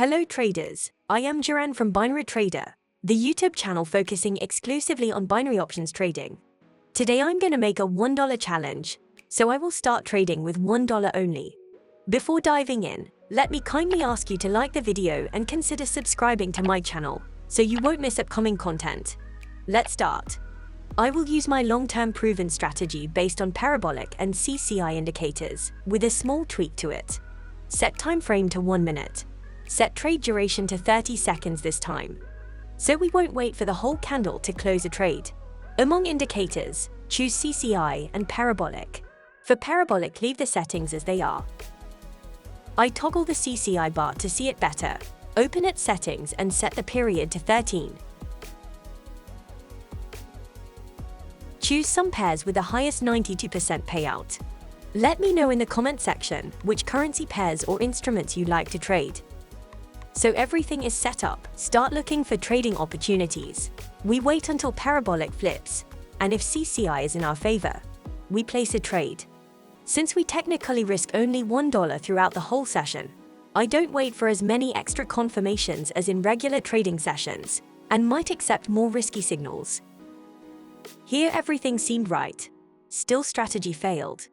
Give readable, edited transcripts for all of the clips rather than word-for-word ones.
Hello traders, I am Jiran from Binary Trader, the YouTube channel focusing exclusively on binary options trading. Today I'm going to make a $1 challenge, so I will start trading with $1 only. Before diving in, let me kindly ask you to like the video and consider subscribing to my channel, so you won't miss upcoming content. Let's start. I will use my long-term proven strategy based on parabolic and CCI indicators, with a small tweak to it. Set time frame to 1 minute. Set trade duration to 30 seconds this time, so we won't wait for the whole candle to close a trade. Among indicators, choose CCI and parabolic. For parabolic, leave the settings as they are. I toggle the CCI bar to see it better, open its settings and set the period to 13. Choose some pairs with the highest 92% payout. Let me know in the comment section which currency pairs or instruments you like to trade. So everything is set up, start looking for trading opportunities. We wait until parabolic flips, and if CCI is in our favor, we place a trade. Since we technically risk only $1 throughout the whole session, I don't wait for as many extra confirmations as in regular trading sessions, and might accept more risky signals. Here everything seemed right. Still strategy failed.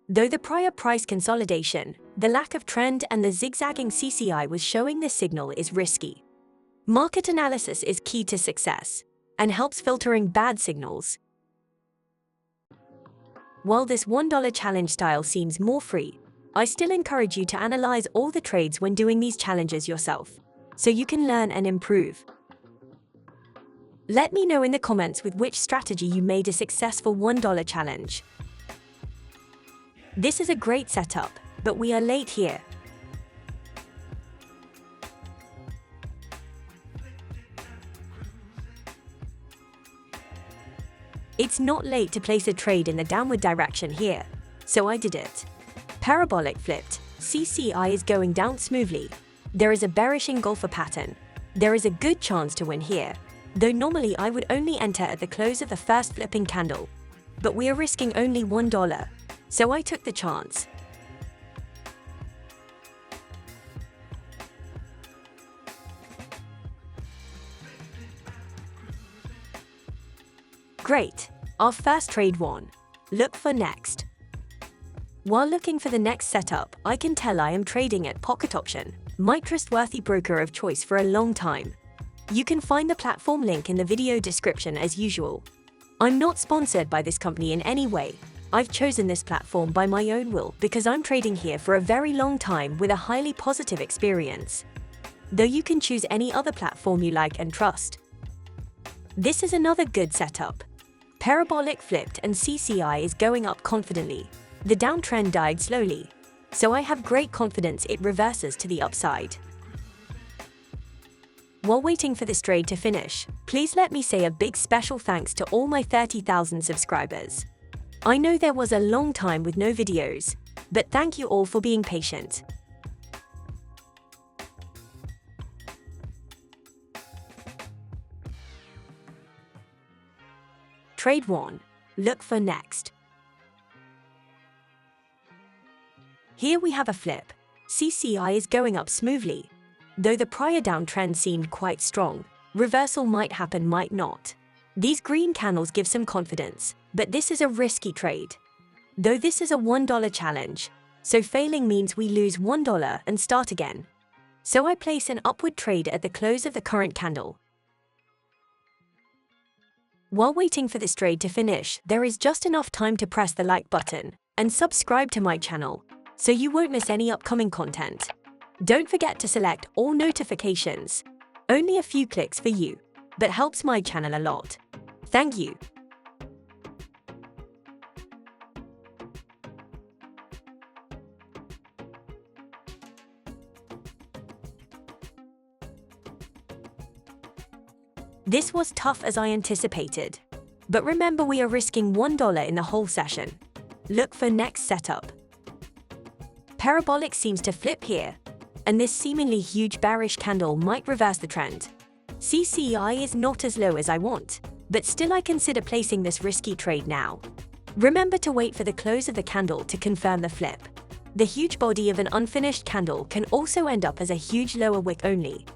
Though the prior price consolidation, the lack of trend and the zigzagging CCI was showing this signal is risky. Market analysis is key to success and helps filtering bad signals. While this $1 challenge style seems more free, I still encourage you to analyze all the trades when doing these challenges yourself, so you can learn and improve. Let me know in the comments with which strategy you made a successful $1 challenge. This is a great setup, but we are late here. It's not late to place a trade in the downward direction here, so I did it. Parabolic flipped, CCI is going down smoothly. There is a bearish engulfer pattern. There is a good chance to win here, though normally I would only enter at the close of the first flipping candle. But we are risking only $1. So I took the chance. Great, our first trade won. Look for next. While looking for the next setup, I can tell I am trading at Pocket Option, my trustworthy broker of choice for a long time. You can find the platform link in the video description as usual. I'm not sponsored by this company in any way. I've chosen this platform by my own will because I'm trading here for a very long time with a highly positive experience. Though you can choose any other platform you like and trust. This is another good setup. Parabolic flipped and CCI is going up confidently. The downtrend died slowly, so I have great confidence it reverses to the upside. While waiting for this trade to finish, please let me say a big special thanks to all my 30,000 subscribers. I know there was a long time with no videos, but thank you all for being patient. Trade 1. Look for next. Here we have a flip. CCI is going up smoothly. Though the prior downtrend seemed quite strong, reversal might happen, might not. These green candles give some confidence, but this is a risky trade. Though this is a $1 challenge, so failing means we lose $1 and start again. So I place an upward trade at the close of the current candle. While waiting for this trade to finish, there is just enough time to press the like button and subscribe to my channel, so you won't miss any upcoming content. Don't forget to select all notifications. Only a few clicks for you, but helps my channel a lot. Thank you. This was tough as I anticipated. But remember, we are risking $1 in the whole session. Look for next setup. Parabolic seems to flip here, and this seemingly huge bearish candle might reverse the trend. CCI is not as low as I want, but still I consider placing this risky trade now. Remember to wait for the close of the candle to confirm the flip. The huge body of an unfinished candle can also end up as a huge lower wick only.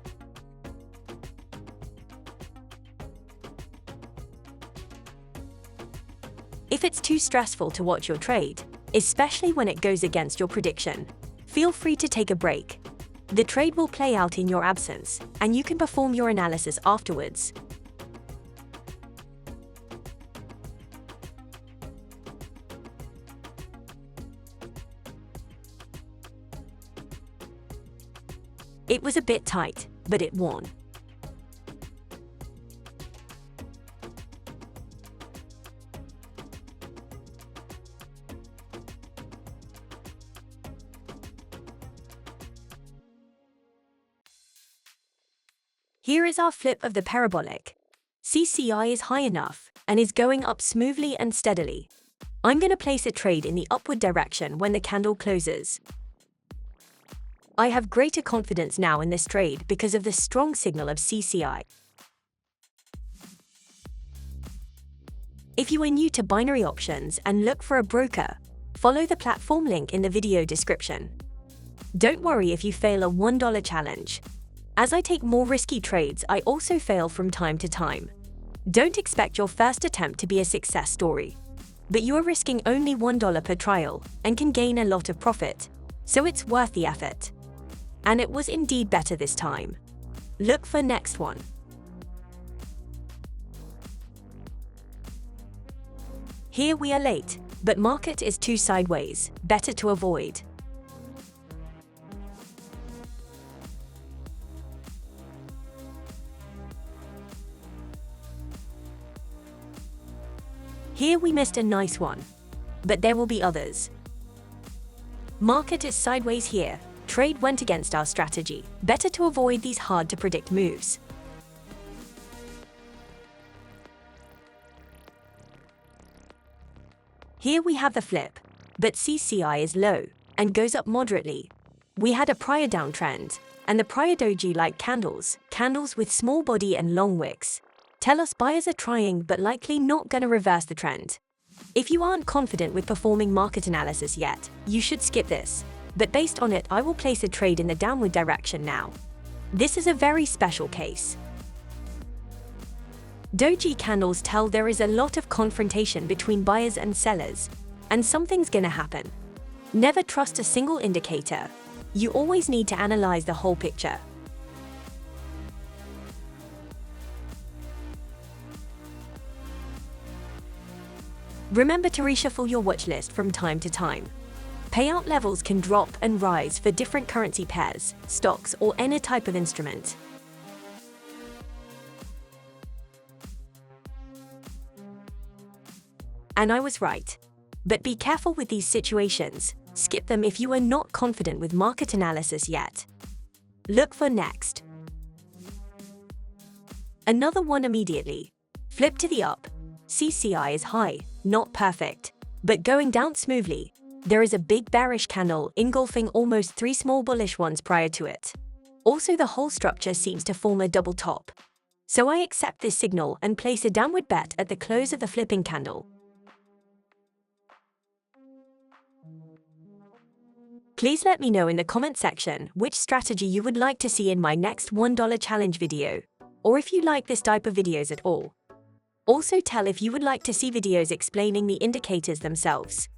If it's too stressful to watch your trade, especially when it goes against your prediction, feel free to take a break. The trade will play out in your absence, and you can perform your analysis afterwards. It was a bit tight, but it won. Here is our flip of the parabolic. CCI is high enough and is going up smoothly and steadily. I'm going to place a trade in the upward direction when the candle closes. I have greater confidence now in this trade because of the strong signal of CCI. If you are new to binary options and look for a broker, follow the platform link in the video description. Don't worry if you fail a $1 challenge. As I take more risky trades, I also fail from time to time. Don't expect your first attempt to be a success story. But you are risking only $1 per trial and can gain a lot of profit, so it's worth the effort. And it was indeed better this time. Look for next one. Here we are late, but market is too sideways, better to avoid. Here we missed a nice one, but there will be others. Market is sideways here. Trade went against our strategy. Better to avoid these hard-to-predict moves. Here we have the flip, but CCI is low and goes up moderately. We had a prior downtrend, and the prior doji-like candles with small body and long wicks, tell us buyers are trying but likely not going to reverse the trend. If you aren't confident with performing market analysis yet, you should skip this. But based on it, I will place a trade in the downward direction now. This is a very special case. Doji candles tell there is a lot of confrontation between buyers and sellers, and something's gonna happen. Never trust a single indicator. You always need to analyze the whole picture. Remember to reshuffle your watch list from time to time. Payout levels can drop and rise for different currency pairs, stocks, or any type of instrument. And I was right. But be careful with these situations. Skip them if you are not confident with market analysis yet. Look for next. Another one immediately. Flip to the up. CCI is high, not perfect, but going down smoothly. There is a big bearish candle engulfing almost 3 small bullish ones prior to it. Also, the whole structure seems to form a double top. So I accept this signal and place a downward bet at the close of the flipping candle. Please let me know in the comment section which strategy you would like to see in my next $1 challenge video, or if you like this type of videos at all. Also tell if you would like to see videos explaining the indicators themselves.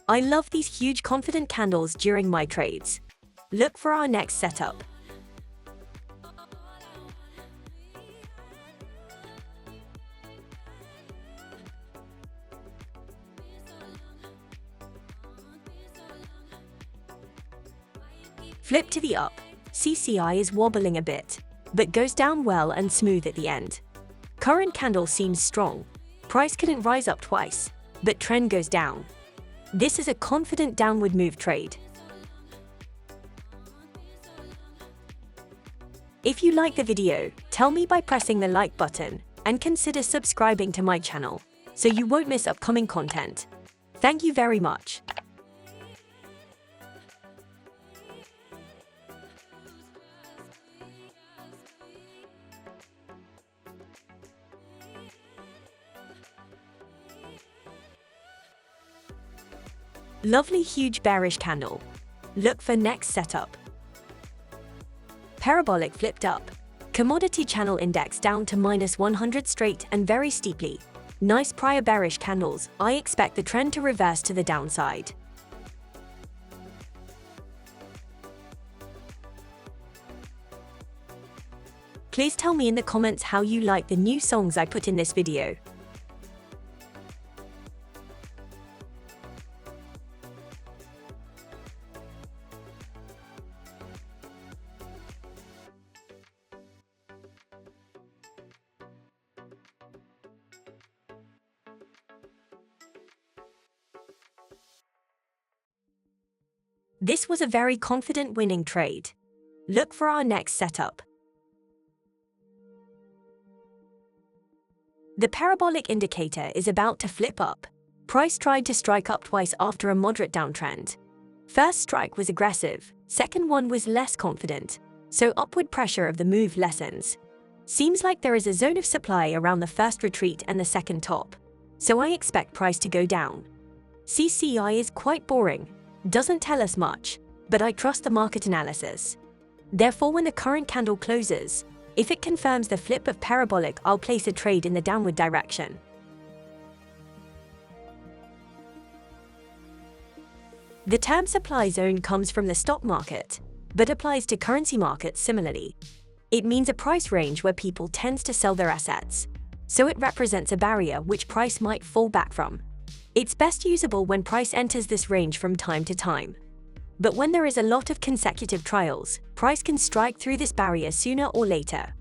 I love these huge confident candles during my trades. Look for our next setup. Flip to the up. CCI is wobbling a bit, but goes down well and smooth at the end. Current candle seems strong. Price couldn't rise up twice, but trend goes down. This is a confident downward move trade. If you like the video, tell me by pressing the like button and consider subscribing to my channel so you won't miss upcoming content. Thank you very much. Lovely huge bearish candle. Look for next setup. Parabolic flipped up. Commodity channel index down to -100 straight and very steeply. Nice prior bearish candles. I expect the trend to reverse to the downside. Please tell me in the comments how you like the new songs I put in this video. This was a very confident winning trade. Look for our next setup. The parabolic indicator is about to flip up. Price tried to strike up twice after a moderate downtrend. First strike was aggressive, second one was less confident, so upward pressure of the move lessens. Seems like there is a zone of supply around the first retreat and the second top, so I expect price to go down. CCI is quite boring, doesn't tell us much, but I trust the market analysis. Therefore, when the current candle closes, if it confirms the flip of parabolic, I'll place a trade in the downward direction. The term supply zone comes from the stock market, but applies to currency markets similarly. It means a price range where people tend to sell their assets, so it represents a barrier which price might fall back from. It's best usable when price enters this range from time to time. But when there is a lot of consecutive trials, price can strike through this barrier sooner or later.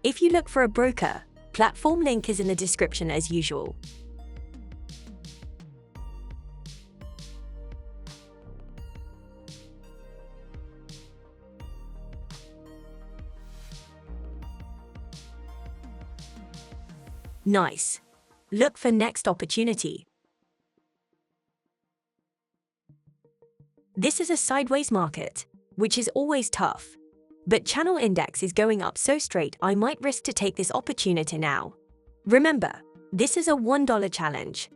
If you look for a broker, platform link is in the description as usual. Nice. Look for next opportunity. This is a sideways market, which is always tough. But channel index is going up so straight I might risk to take this opportunity now. Remember, this is a $1 challenge.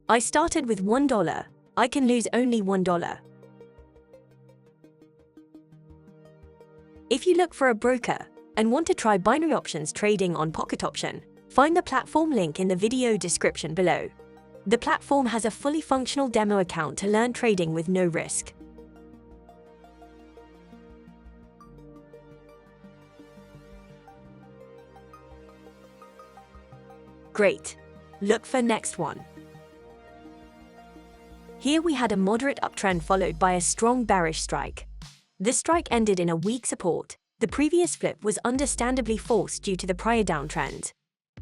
I started with $1, I can lose only $1. If you look for a broker and want to try binary options trading on Pocket Option, find the platform link in the video description below. The platform has a fully functional demo account to learn trading with no risk. Great. Look for next one. Here we had a moderate uptrend followed by a strong bearish strike. The strike ended in a weak support. The previous flip was understandably false due to the prior downtrend.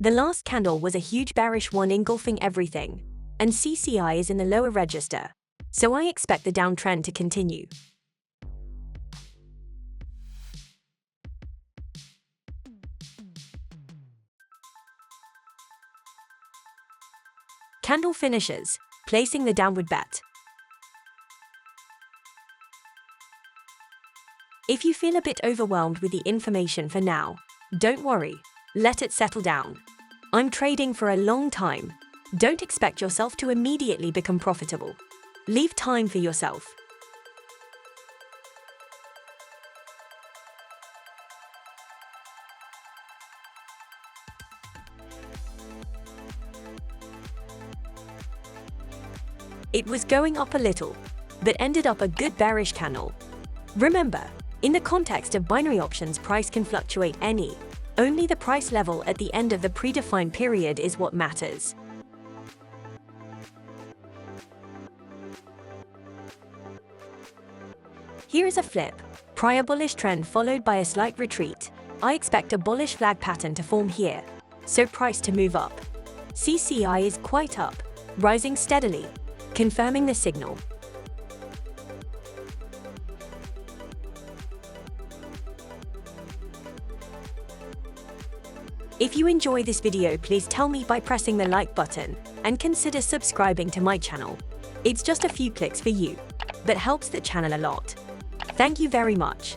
The last candle was a huge bearish one engulfing everything, and CCI is in the lower register, so I expect the downtrend to continue. Candle finishes, placing the downward bet. If you feel a bit overwhelmed with the information for now, don't worry. Let it settle down. I'm trading for a long time. Don't expect yourself to immediately become profitable. Leave time for yourself. It was going up a little, but ended up a good bearish candle. Remember, in the context of binary options, price can fluctuate only the price level at the end of the predefined period is what matters. Here is a flip, prior bullish trend followed by a slight retreat. I expect a bullish flag pattern to form here, so price to move up. CCI is quite up, rising steadily, confirming the signal. If you enjoy this video, please tell me by pressing the like button and consider subscribing to my channel. It's just a few clicks for you, but helps the channel a lot. Thank you very much.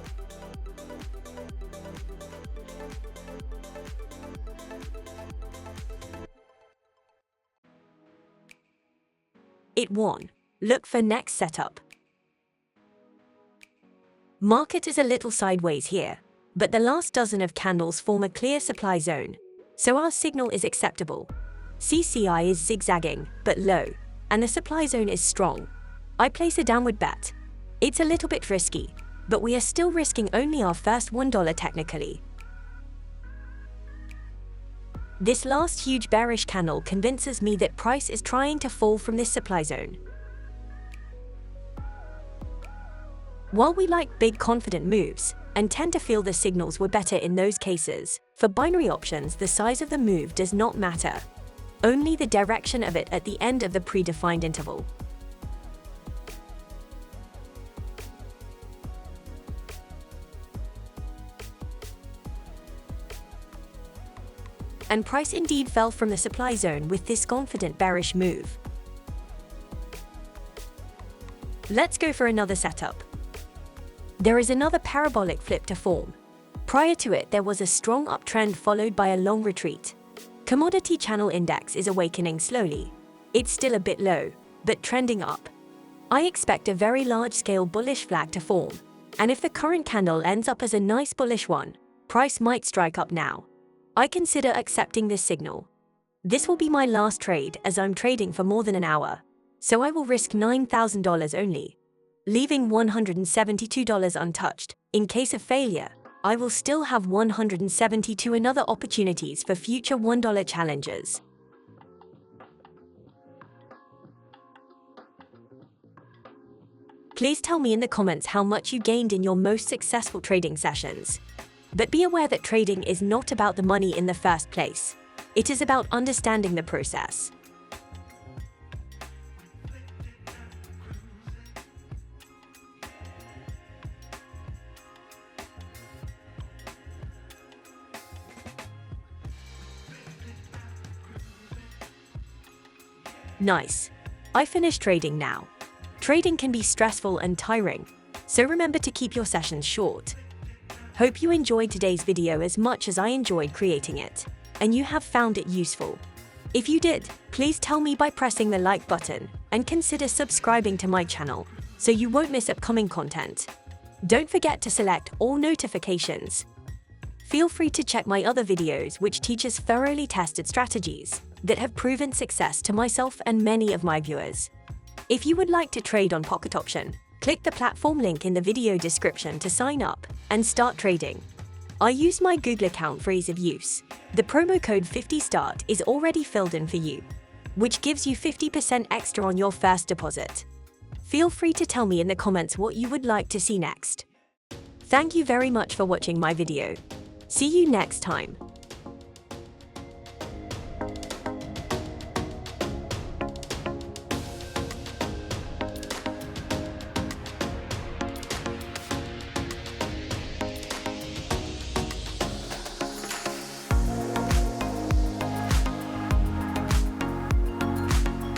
hit 1. Look for next setup. Market is a little sideways here, but the last dozen of candles form a clear supply zone, so our signal is acceptable. CCI is zigzagging, but low, and the supply zone is strong. I place a downward bet. It's a little bit risky, but we are still risking only our first $1 technically. This last huge bearish candle convinces me that price is trying to fall from this supply zone. While we like big confident moves, and tend to feel the signals were better in those cases, for binary options the size of the move does not matter, only the direction of it at the end of the predefined interval. And price indeed fell from the supply zone with this confident bearish move. Let's go for another setup. There is another parabolic flip to form. Prior to it, there was a strong uptrend followed by a long retreat. Commodity Channel Index is awakening slowly. It's still a bit low, but trending up. I expect a very large-scale bullish flag to form, and if the current candle ends up as a nice bullish one, price might strike up now. I consider accepting this signal. This will be my last trade as I'm trading for more than an hour, so I will risk $9,000 only, leaving $172 untouched. In case of failure, I will still have 172 other opportunities for future $1 challenges. Please tell me in the comments how much you gained in your most successful trading sessions. But be aware that trading is not about the money in the first place. It is about understanding the process. Nice. I finished trading now. Trading can be stressful and tiring, so remember to keep your sessions short. Hope you enjoyed today's video as much as I enjoyed creating it, and you have found it useful. If you did, please tell me by pressing the like button, and consider subscribing to my channel, so you won't miss upcoming content. Don't forget to select all notifications. Feel free to check my other videos which teaches thoroughly tested strategies that have proven success to myself and many of my viewers. If you would like to trade on Pocket Option, click the platform link in the video description to sign up and start trading. I use my Google account for ease of use. The promo code 50START is already filled in for you, which gives you 50% extra on your first deposit. Feel free to tell me in the comments what you would like to see next. Thank you very much for watching my video. See you next time.